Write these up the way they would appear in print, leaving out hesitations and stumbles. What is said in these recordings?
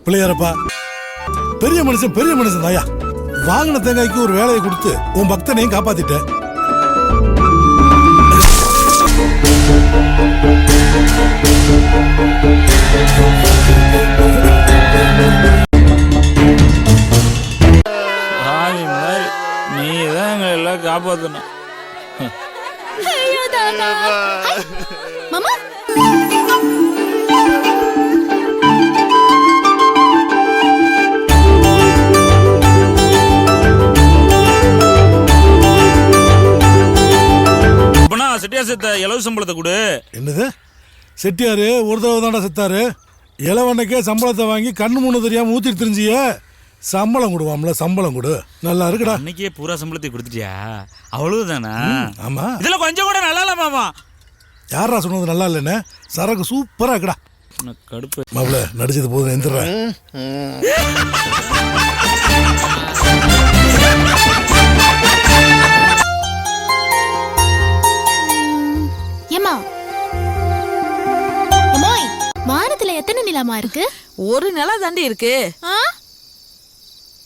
பிள்ளையாரப்பா, பெரிய மனுஷன் தாயா. வாங்கின தேங்காய்க்கு ஒரு வேலையை கொடுத்து உன் பக்தனையும் காப்பாத்திட்ட. நீதான் எங்களை எல்லாம் காப்பாத்தணும். மாமா செட்டியார் செத்த இலவு சம்பளத்தை கொடு. என்னது செட்டியாரு ஒரு தடவை தாண்டா செத்தாரு. இளவண்ணைக்கே சம்பளத்தை வாங்கி கண்ணு மூணு தெரியாம ஊத்திட்டு தெரிஞ்சிய. சம்பளம் கொடுவாம்ல, சம்பளம் கொடு. நல்லா இருக்குடா. அன்னைக்கே பூரா சம்பளத்தை கொடுத்துட்டியா? அவ்வளவுதானா? ஆமா. இதுல கொஞ்சம் கூட நல்லா இல்ல மாமா. யாரா சொன்னது நல்லா இல்லைன்னு? சரக்கு சூப்பரா இருக்குடா. கடுப்பு மாப்பிள நடிச்சது போதும், எந்திரேன். வானத்துல எத்தனை நிலமா இருக்கு? ஒரு நிலா தாண்டி இருக்கு.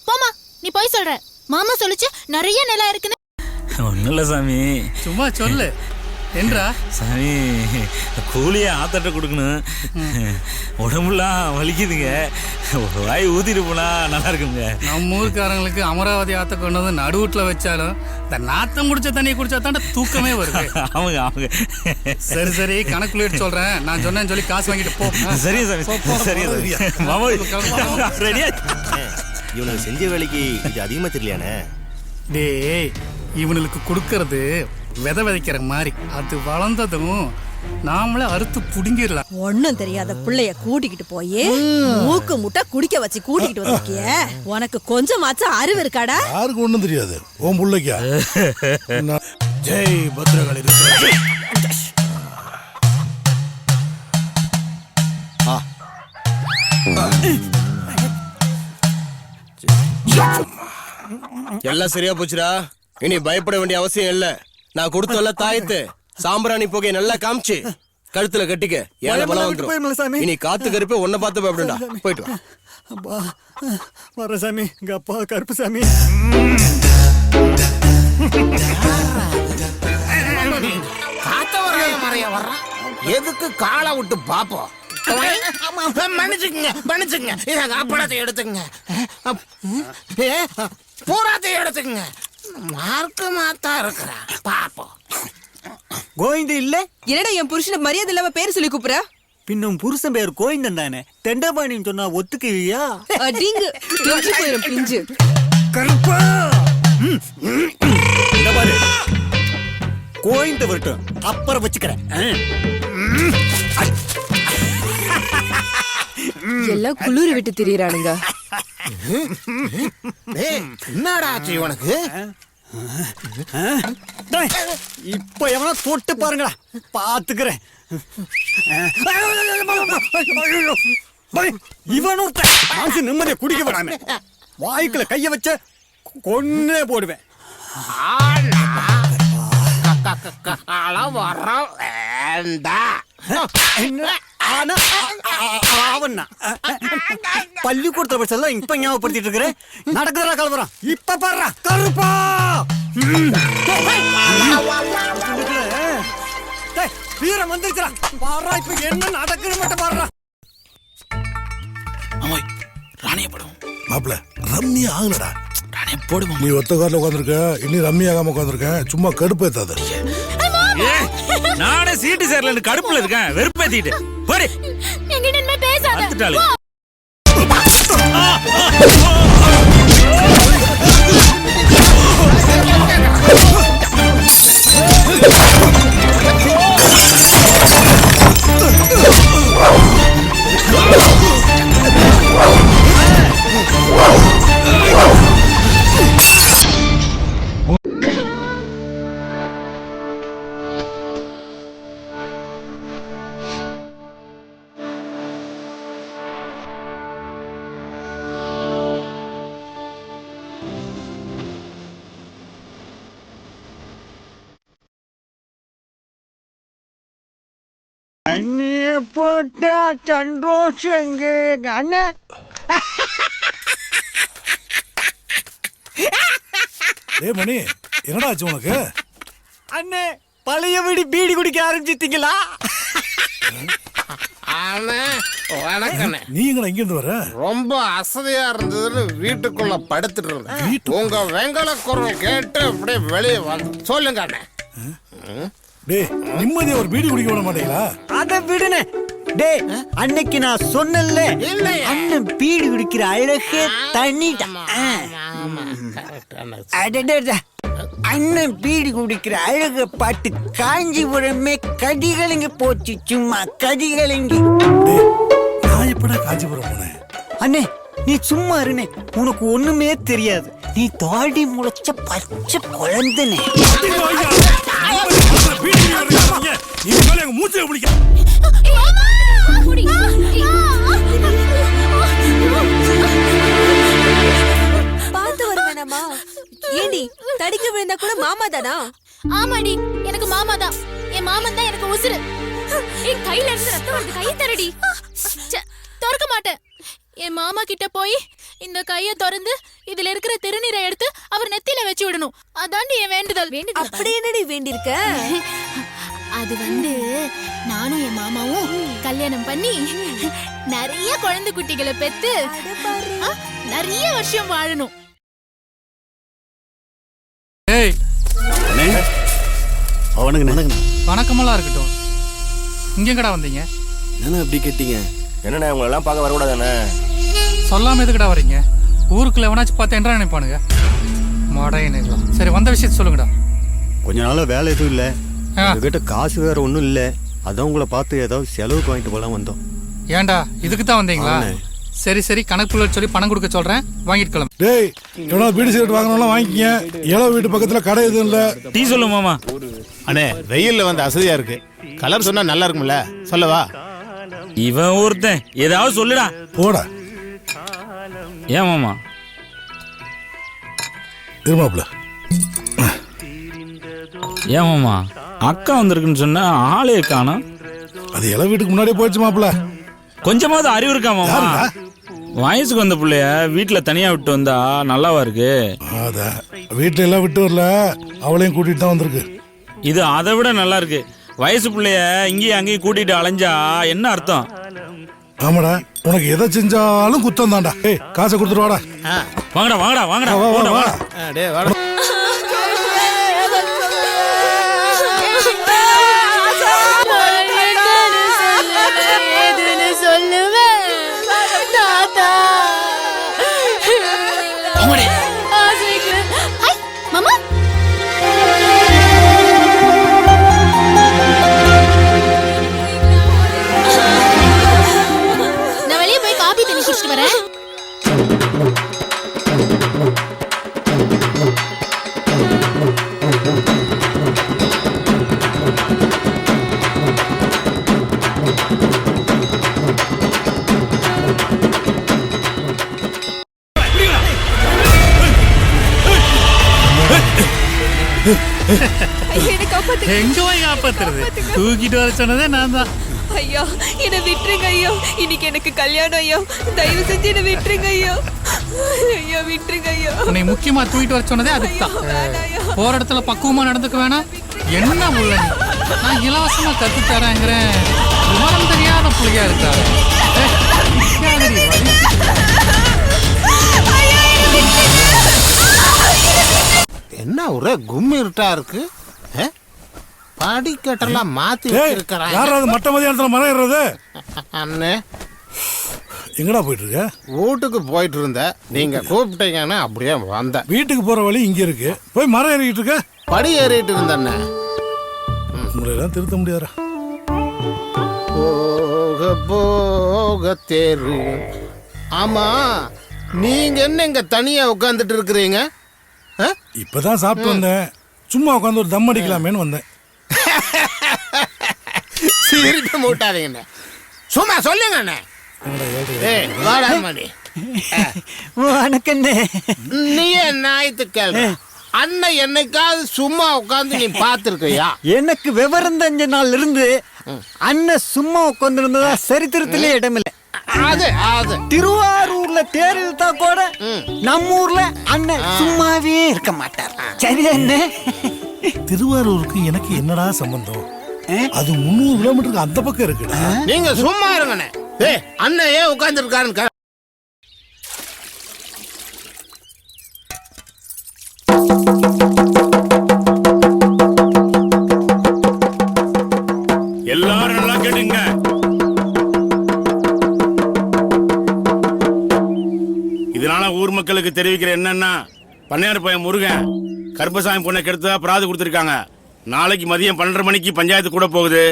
போமா, நீ போய் சொல்ற. மாமா சொல்லுச்சு நிறைய நிலம் இருக்குன்னு. ஒன்னும் இல்ல சாமி, சும்மா சொல்லு. என்றா சாமி, கூலியை ஆத்தாட்ட கொடுக்கணும். உடம்புலாம் வலிக்குதுங்க. ஒரு வாய் ஊத்திட்டு போனா நல்லா இருக்குங்க. நம்ம ஊருக்காரங்களுக்கு அமராவதி ஆத்த கொண்டு வந்து நடுவுட்ல வச்சாலும் இந்த நாத்தம் குடிச்ச தண்ணியை குடிச்சா தான் தூக்கமே வருது. அவங்க சரி கணக்குள்ள சொல்றேன். நான் சொன்னேன்னு சொல்லி காசு வாங்கிட்டு போ. சரியா சாமி, சரியா மாமா. ரெடியா? இவனுக்கு செஞ்ச வேலைக்கு இது அதிகமா தெரியலையானே. டேய், இவனுக்கு கொடுக்கறது விதை விதைக்கிற மாதிரி. அது வளர்ந்ததும் நாமளே அறுத்து புடுங்கிடலாம். ஒன்னும் தெரியாத பிள்ளைய கூட்டிக்கிட்டு போய் மூக்கு முட்டை குடிக்க வச்சு கூட்டிக்கிட்டு வந்திருக்கிய. உனக்கு கொஞ்சமாச்சும் அறிவு இருக்காடா? யாருக்கு ஒண்ணும் தெரியாது. உன் பிள்ளைக்கா? ஜெய் பத்ரகாளி. எல்லாம் சரியா போச்சுடா. இனி பயப்பட வேண்டிய அவசியம் இல்ல. நான் கொடுத்தல தாயத்து சாம்பிராணி புகையை நல்லா காமிச்சு கழுத்துல கட்டிக்க. ஏழை பலம் வந்துரும். இனி காத்து கருப்பே உன்னை பார்த்து பயப்படுடா. போயிட்டு வா. அப்பா வர சாமி, எங்க அப்பா கருப்பு சாமி. எதுக்கு காலை விட்டு பாப்போம்? மன்னிச்சுங்க, இத காப்படத்தை எடுத்துங்க, பூராத்தையும் எடுத்துங்க. மார்க்கு மாத்தா இருக்கிறா பாப்போம். கோவிந்த இல்ல? என்னடா என் புருஷனை மரியாதை இல்லாம பேர் சொல்லி கூப்பிடுற? பின்னும் புருஷன் பேர் கோவிந்தன் தானே. தெண்டபாணின்னு சொன்னா ஒத்துக்குவியா? அடிங்கு பிஞ்சு போயிடும், பிஞ்சு. கருப்பா இந்த பாரு, கோவிந்த வரட்டும், அப்புறம் வச்சுக்கிறேன். எல்லாம் குளிர் விட்டு திரியறானுங்க. என்னடா ஆச்சு உனக்கு? இப்ப எவனா தொட்டு பாருங்களா, பாத்துக்கிறேன். இவன் ஒருத்தன் நிம்மதியை குடிக்க விடாம வாய்க்குள்ள கைய வச்ச கொன்னே போடுவேன். பள்ளிக்கூடத்துல படிச்சதெல்லாம் இப்ப ஞாபகப்படுத்திட்டு இருக்கிற. நடக்குறா கலவரம். இப்ப பாடுறா கருப்பா. வீரம் வந்துருக்கிறா பாடுறா. இப்ப என்ன நடக்குது மட்டும் பாடுறா. ராணிய படம் மாப்பிள ரம்மியா ஆகுனடா. ராணிய போடுமா. நீ ஒத்த கார்ல உட்காந்துருக்க, இன்னும் ரம்மியாகாம உட்காந்துருக்கேன். சும்மா கடுப்பு ஏத்தாத. நானே சீட்டு சேர்ல கடுப்புல இருக்கேன். வெறுப்பேத்திட்டு போடி. எங்கிட்ட பேசாத. அண்ணிய போட்டா சந்தோஷங்க அண்ணா. டேய் மணி என்னடா ஆச்சு உனக்கு? அண்ணே பழையபடி பீடி குடிக்க ஆரம்பிச்சிட்டீங்களா? அண்ணே வணக்கண்ணே. நீ எங்கடா இங்க இருந்து வர? ரொம்ப அசதியா இருந்ததுன்னு வீட்டுக்குள்ள படுத்துட்டு இருந்தேன். உங்க வெங்கல குரல் கேட்டு அப்படியே வெளியே வந்து சொல்லுங்க அண்ணே. டேய் நிம்மதியா ஒரு பீடி குடிக்க விட மாட்டீங்களா? அத விடுனே. டேய் அன்னைக்கு நான் சொன்னேன்ல, இல்லையே. அண்ணன் பீடி குடிக்கிற அழகே தண்ணிதான். அடடே, அண்ணன் பீடி குடிக்கிற அழக பாட்டு காஞ்சிபுரமே கதிகலங்கி போச்சு. சும்மா கதிகலங்கி. டேய் நான் எப்படா காஞ்சிபுரம் போனேன்? அண்ணே நீ சும்மா இருனே, உனக்கு ஒண்ணுமே தெரியாது. நீ தாடி முளைச்ச பச்சை குழந்தனே. மூச்சை பிடிக்க பார்த்து வருவேனாமா? ஏண்டி தடிக்க விழுந்தா கூட மாமா தானா? ஆமாடி, எனக்கு மாமா தான். என் மாமன் தான் எனக்கு உசுரு. என் கையில இருந்து ரத்தம் வருது, கையை தரடி. திறக்க மாட்டேன். என் மாமா கிட்ட போய் இந்த கைய திறந்து இதுல இருக்கிற திருநீரை எடுத்து அவர் நெத்தியில வச்சு விடணும். அதாண்டி என் வேண்டுதல். அப்படி என்னடி வேண்டியிருக்க? அது நானும் என் மாமாவும் கல்யாணம் பண்ணி நிறைய குழந்தை குட்டிகளை பெத்து நிறைய வருஷம் வாழணும். ஏய் அவனுக்கு நினைக்கணும். வணக்கமெல்லாம் இருக்கட்டும். இங்க எங்கடா வந்தீங்க? என்ன அப்படி கேட்டீங்க? என்னண்ணே உங்களை எல்லாம் பார்க்க வரக்கூடாதானே? சொல்லாம எதுக்குடா வரீங்க? ஊருக்குள்ள எவனாச்சும் பார்த்து என்ன நினைப்பானுங்க? மாடையனுங்களா? சரி, வந்த விஷயத்த சொல்லுங்கடா. கொஞ்ச நாளா வேலை எதுவும் இல்ல, ஆ. உங்ககிட்ட காசு வேற ஒண்ணும் இல்ல. அதான் உங்களை பார்த்து ஏதாவது செலவுக்கு வாங்கிட்டு போலாம் வந்தோம். ஏன்டா இதுக்கு தான் வந்தீங்களா? ஆமாண்ணே. சரி சரி, கணக்குள்ள சொல்லி பணம் கொடுக்க சொல்றேன், வாங்கிட்டு கிளம்பு. டேய் எவ்வளோ பீடி சிகரெட் வாங்கணும்லாம் வாங்கிக்கங்க. இளவு வீட்டு பக்கத்துல கடை எதுவும் இல்ல. டீ சொல்லு மாமா. அண்ணே வெயில்ல வந்து அசதியா இருக்கு. கலர் சொன்னா நல்லா இருக்கும்ல, சொல்லவா? இவன் ஒருத்தன் ஏதாவது சொல்லுடா. போட ஏன் மாமா? இருமாப்ல. ஏன் மாமா அக்கா வந்திருக்குன்னு சொன்னா ஆளே காணோம். அது இளவு வீட்டுக்கு முன்னாடியே போயிடுச்சு மாப்ள. கொஞ்சமாவது அறிவு இருக்கா மாமா? வயசுக்கு வந்த பிள்ளைய வீட்டுல தனியா விட்டு வந்தா நல்லாவா இருக்கு? அதான் வீட்டுல எல்லாம் விட்டு வரல, அவளையும் கூட்டிட்டு தான் வந்திருக்கு. இது அதை விட நல்லா இருக்கு. வயசு பிள்ளைய இங்கேயும் அங்கேயும் கூட்டிட்டு அலைஞ்சா என்ன அர்த்தம்? ஆமாடா, உனக்கு எதை செஞ்சாலும் குத்தம் தான்டா. ஏய் காசை கொடுத்துட்டு வாடா. வாங்கடா வாங்கடா வாங்கடா. வா, வா, போடா, வா. வாடா. டேய் வாடா. மாமா நான் வெளியே போய் காபி தண்ணி குடிச்சிட்டு வரேன். எங்க போய் காப்பாத்துறது? தூக்கிட்டு வர சொன்னதே நான் தான். ஐயோ என்ன விட்டுருங்க ஐயோ, இன்னைக்கு எனக்கு கல்யாணம் ஐயோ, தயவு செஞ்சு என்ன விட்டுருங்க ஐயோ. ஐயோ விட்டுருங்க ஐயோ. உன்னை முக்கியமா தூக்கிட்டு வர சொன்னதே அதுக்கு தான். போற இடத்துல பக்குவமா நடந்துக்க வேணாம். என்ன புள்ள நீ? நான் இலவசமா கத்து தரேங்கிறேன். விவரம் தெரியாத புள்ளையா இருக்காரு. என்ன ஒரே கும்மி இருட்டா இருக்கு. படிக்கட்டெல்லாம் மாத்தி ஏய் வச்சிருக்கிறாங்க. யாராவது மட்ட மதியானத்துல மரம் ஏறுறது? அண்ணே எங்கடா போயிட்டு இருக்க? வீட்டுக்கு போயிட்டு இருந்த, நீங்க கூப்பிட்டீங்கன்னா அப்படியே வந்தேன். வீட்டுக்கு போற வழி இங்க இருக்கு, போய் மரம் ஏறிக்கிட்டு இருக்க. படி ஏறிட்டு இருந்தண்ணே. உங்களை எல்லாம் திருத்த முடியாதா? போக போக தேரு. ஆமா, நீங்க என்ன இங்க தனியா உட்காந்துட்டு இருக்கிறீங்க? இப்பதான் சாப்பிட்டு வந்தேன், சும்மா உட்காந்து ஒரு தம் அடிக்கலாமேன்னு வந்தேன். சிரிக்க மூட்டாதீங்கண்ணே, சும்மா சொல்லுங்க அண்ணே. ஏய் வாடா மணி. வணக்கண்ணே. நீ ஞாயிற்றுக்கிழமை அண்ணன் என்னைக்காவது சும்மா உட்காந்து நீ பாத்துருக்கியா? எனக்கு விவரம் தெரிஞ்ச நாள் இருந்து அண்ணன் சும்மா உட்கார்ந்து இருந்ததா சரித்திரத்திலே இடமில்லை. அது அது திருவாரூர்ல தேர் இழுத்தா கூட நம்ம ஊர்ல அண்ணன் சும்மாவே இருக்க மாட்டார். சரிதானே? திருவாரூருக்கு எனக்கு என்னடா சம்பந்தம்? அது 300 கிலோமீட்டருக்கு அந்த பக்கம் இருக்குடா. நீங்க சும்மா இருங்கண்ணே. ஏய் அண்ணன் ஏன் உட்கார்ந்துருக்காருன்னு எல்லாரும் நல்லா கேட்டுங்க. இதனால ஊர் மக்களுக்கு தெரிவிக்கிற என்னன்னா, பண்ணையார் பையன் முருகன் கருப்பசாமி பொண்ணை கெடுத்ததா பிராது கொடுத்திருக்காங்க. நாளைக்கு மதியம் 12:30 மணிக்கு பஞ்சாயத்து கூட போகுது.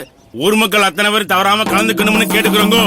ஊர் மக்கள் அத்தனை பேர் தவறாம கலந்துக்கணும்னு கேட்டுக்கிறோங்க.